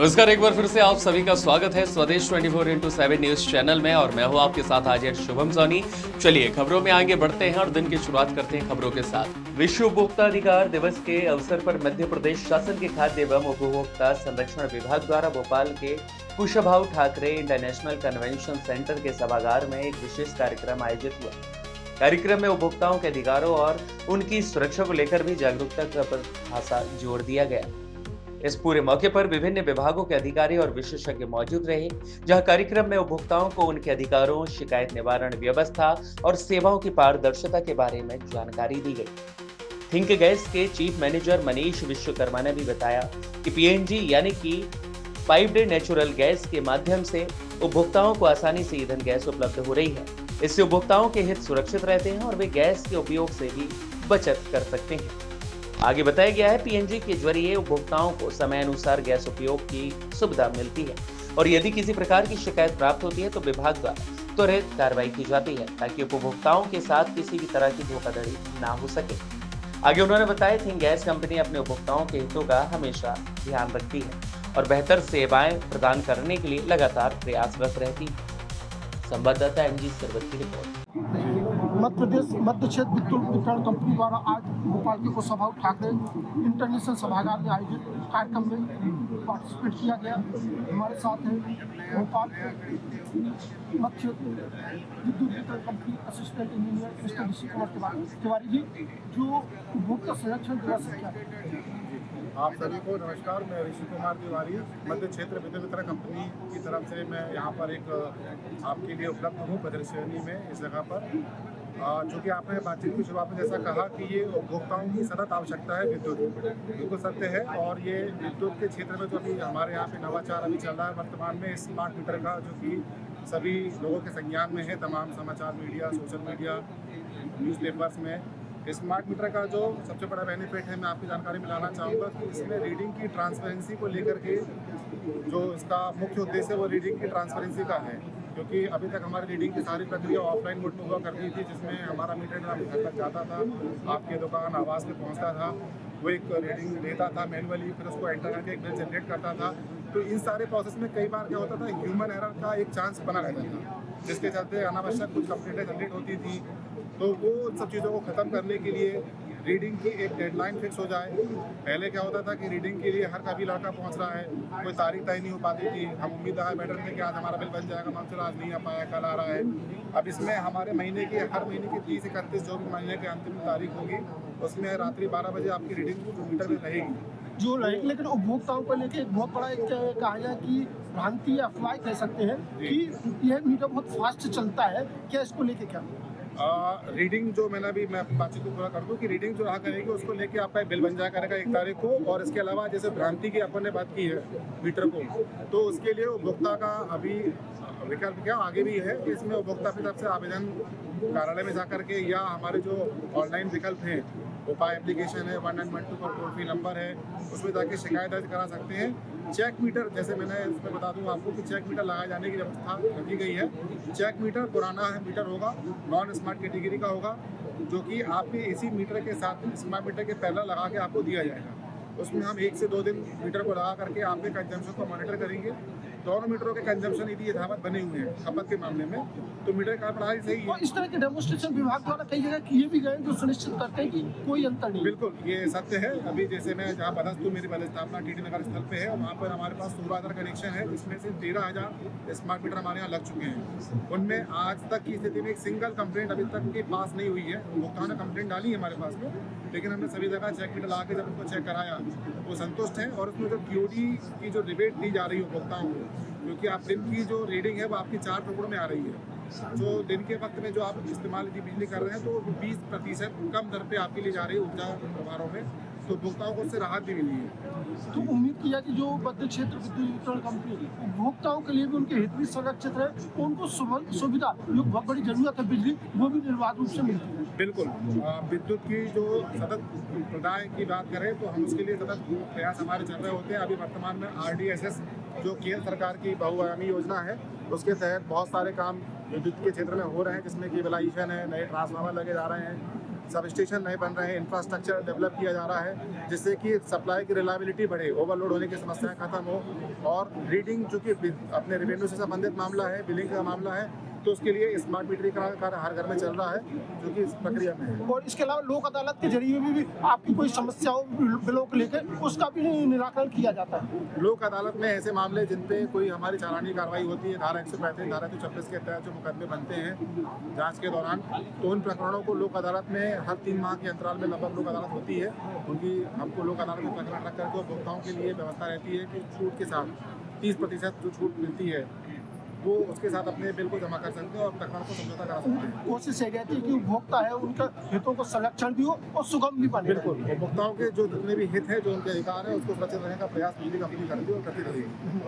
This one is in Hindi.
नमस्कार, एक बार फिर से आप सभी का स्वागत है स्वदेश 24x7 न्यूज चैनल में और मैं हूं आपके साथ अजय शुभम सोनी। चलिए खबरों में आगे बढ़ते हैं और दिन की शुरुआत करते हैं खबरों के साथ। विश्व उपभोक्ता अधिकार दिवस के अवसर पर मध्य प्रदेश शासन के खाद्य एवं उपभोक्ता संरक्षण विभाग द्वारा भोपाल के Kushabhau Thackeray international convention centre के सभागार में एक विशेष कार्यक्रम आयोजित हुआ। कार्यक्रम में उपभोक्ताओं के अधिकारों और उनकी सुरक्षा को लेकर भी जागरूकता पर खासा जोर दिया गया। इस पूरे मौके पर विभिन्न विभागों के अधिकारी और विशेषज्ञ मौजूद रहे, जहां कार्यक्रम में उपभोक्ताओं को उनके अधिकारों, शिकायत निवारण व्यवस्था और सेवाओं की पारदर्शिता के बारे में जानकारी दी गई। थिंक गैस के चीफ मैनेजर मनीष विश्वकर्मा ने भी बताया कि पीएनजी यानी कि पाइप्ड नेचुरल गैस के माध्यम से उपभोक्ताओं को आसानी से ईंधन गैस उपलब्ध हो रही है। इससे उपभोक्ताओं के हित सुरक्षित रहते हैं और वे गैस के उपयोग से भी बचत कर सकते हैं। आगे बताया गया है, पीएनजी के जरिए उपभोक्ताओं को समय अनुसार गैस उपयोग की सुविधा मिलती है और यदि किसी प्रकार की शिकायत प्राप्त होती है तो विभाग द्वारा त्वरित कार्रवाई की जाती है ताकि उपभोक्ताओं के साथ किसी भी तरह की धोखाधड़ी ना हो सके। आगे उन्होंने बताया कि गैस कंपनी अपने उपभोक्ताओं के हितों का हमेशा ध्यान रखती है और बेहतर सेवाएं प्रदान करने के लिए लगातार प्रयासरत रहती है। संवाददाता एमजी सरवत की रिपोर्ट। मध्य प्रदेश मध्य क्षेत्र विद्युत वितरण कंपनी द्वारा आज भोपाल के कुशाभाऊ ठाकरे इंटरनेशनल सभागार में आयोजित कार्यक्रम में पार्टिसिपेट किया गया। हमारे साथ है भोपाल मध्य विद्युत वितरण company assistant engineer mister Rishi Kumar Tiwari ji, जो उपभोक्ता संरक्षण दिवस है। क्या आप सभी को नमस्कार। मैं ऋषि कुमार तिवारी मध्य क्षेत्र विद्युत वितरण कंपनी की तरफ से मैं यहाँ पर एक आपके लिए उपलब्ध हूँ प्रदर्शनी में इस जगह पर। चूँकि आपने बातचीत की शुरुआत में जैसा कहा कि ये उपभोक्ताओं की सतत आवश्यकता है विद्युत, बिल्कुल सत्य है। और ये विद्युत के क्षेत्र में जो अभी हमारे यहाँ पे नवाचार अभी चल रहा है वर्तमान में स्मार्ट मीटर का, जो कि सभी लोगों के संज्ञान में है, तमाम समाचार मीडिया, सोशल मीडिया, न्यूज़पेपर्स में। स्मार्ट मीटर का जो सबसे बड़ा बेनिफिट है, मैं आपकी जानकारी में लाना चाहूँगा कि इसमें रीडिंग की ट्रांसपेरेंसी को लेकर के जो इसका मुख्य उद्देश्य है वो रीडिंग की ट्रांसपेरेंसी का है। क्योंकि अभी तक हमारी रीडिंग की सारी प्रक्रिया ऑफलाइन मोड में हुआ करती थी, जिसमें हमारा मीटर आपके घर तक जाता था, आपके दुकान आवास में पहुँचता था, वो एक रीडिंग लेता था मैनुअली, फिर उसको एंटर करके एक बिल जनरेट करता था। तो इन सारे प्रोसेस में कई बार क्या होता था, ह्यूमन एरर का एक चांस बना रहता था, जिसके चलते अनावश्यक कुछ कंप्लेंटें जनरेट होती थी। तो वो सब चीज़ों को ख़त्म करने के लिए रीडिंग की एक डेडलाइन फिक्स हो जाए। पहले क्या होता था कि रीडिंग के लिए हर कभी लड़का पहुंच रहा है, कोई तारीख तय नहीं हो पाती थी। हम उम्मीद है बैठे थे कि आज हमारा बिल बन जाएगा, मान चलो आज नहीं आ पाया, कल आ रहा है। अब इसमें हमारे महीने की हर महीने की 30-31 जो भी महीने की अंतिम तारीख होगी, उसमें रात्रि 12 बजे आपकी रीडिंग मीटर में रहेगी जो रहेगी। लेकिन उपभोक्ताओं को लेकर एक बहुत बड़ा एक कहा जाए कि भ्रांति या अफवाह कह सकते हैं कि यह मीटर बहुत फास्ट चलता है। क्या इसको लेके क्या रीडिंग जो मैं बातचीत को पूरा कर दूँ कि रीडिंग जो रहा करेगी उसको लेके आपका बिल बन जाया करेगा 1 तारीख को। और इसके अलावा जैसे भ्रांति की अपन ने बात की है मीटर को, तो उसके लिए उपभोक्ता का अभी विकल्प क्या आगे भी है कि इसमें उपभोक्ता की तरफ से आवेदन कार्यालय में जाकर के या हमारे जो ऑनलाइन विकल्प हैं, उपाय एप्लीकेशन है, 1912 का टोल फ्री नंबर है, उसमें जाके शिकायत दर्ज करा सकते हैं। चेक मीटर, जैसे मैंने इसमें बता दूं आपको कि चेक मीटर लगाए जाने की व्यवस्था रखी गई है। चेक मीटर पुराना है मीटर होगा, नॉन स्मार्ट कैटेगरी का होगा, जो कि आपके इसी मीटर के साथ स्मार्ट मीटर के पैरेलल लगा के आपको दिया जाएगा। उसमें हम 1 से 2 दिन मीटर को लगा करके आपके कंजम्पशन को मॉनिटर करेंगे। दोनों मीटरों के कंजम्पशन यदि यथावत बने हुए हैं खपत के मामले में, तो मीटर का पढ़ाई सही है। इस तरह के डेमोन्स्ट्रेशन विभाग द्वारा कई जगह किए भी गए जो सुनिश्चित करते हैं कि कोई अंतर नहीं। बिल्कुल ये सत्य है। अभी जैसे मैं जहाँ पदस्थ हूँ, मेरी पदस्थापना टीटी नगर स्थल पे है, वहाँ पर हमारे पास 16,000 कनेक्शन है, जिसमें से 13,000 स्मार्ट मीटर हमारे यहाँ लग चुके हैं। उनमें आज तक की स्थिति में एक सिंगल कंप्लेंट अभी तक की पास नहीं हुई है। उपभोक्ताओं ने कंप्लेंट डाली है हमारे पास में, लेकिन हमने सभी जगह चेक मीटर लगा के जब उनको चेक कराया वो संतुष्ट हैं। और उसमें जो टीओडी की जो रिबेट दी जा रही है उपभोक्ताओं को, क्योंकि आप दिन की जो रीडिंग है वो आपकी 4 टुकड़ों में आ रही है, जो दिन के वक्त में जो आप इस्तेमाल यदि बिजली कर रहे हैं तो 20% कम दर पे आपके लिए जा रही है ऊर्जा प्रभारों में, तो उपभोक्ताओं को उससे राहत भी मिली है। तो उम्मीद किया कि जो मध्य क्षेत्र विद्युत वितरण कंपनी उपभोक्ताओं के लिए भी उनके हित भी संरक्षित है, उनको सुविधा जो बहुत बड़ी जरूरत है बिजली, वो भी निर्बाध रूप से मिलती है। बिल्कुल, विद्युत की जो सतत प्रदाय की बात करें तो हम उसके लिए सतत प्रयास हमारे चल रहे होते हैं। अभी वर्तमान में RDSS जो केंद्र सरकार की बहुआयामी योजना है, उसके तहत बहुत सारे काम विद्युत के क्षेत्र में हो रहे हैं, जिसमें केबलाइजेशन है, नए ट्रांसफार्मर लगे जा रहे हैं, सब स्टेशन नए बन रहे हैं, इंफ्रास्ट्रक्चर डेवलप किया जा रहा है, जिससे कि सप्लाई की रिलायबिलिटी बढ़े, ओवरलोड होने की समस्याएं खत्म हो। और रीडिंग चूँकि अपने रेवेन्यू से संबंधित मामला है, बिलिंग का मामला है, तो उसके लिए स्मार्ट मीटरिंग का कार्य हर घर में चल रहा है, जो कि इस प्रक्रिया में है। और इसके अलावा लोक अदालत के जरिए भी आपकी कोई समस्या हो बिलों को लेकर, उसका भी निराकरण किया जाता है। लोक अदालत में ऐसे मामले जिन पे कोई हमारी चालानी कार्रवाई होती है, धारा 135, धारा 126 के तहत जो मुकदमे बनते हैं जांच के दौरान, तो उन प्रकरणों को लोक अदालत में हर 3 माह के अंतराल में लगभग लोक अदालत होती है, क्योंकि हमको लोक अदालत में प्रकरण रख करके उपभोक्ताओं के लिए व्यवस्था रहती है कि छूट के साथ 30% जो छूट मिलती है वो उसके साथ अपने बिल को जमा कर सकते हैं और प्रकरण को समझौता करा सकते हैं। कोशिश यही रहती है कि उपभोक्ता है उनका हितों को संरक्षण भी हो और सुगम भी बने। बिल्कुल, उपभोक्ताओं के जो जितने भी हित है, जो उनके अधिकार है, उसको सुरक्षित रखने का प्रयास बिजली कंपनी करती है और करती रहेगी।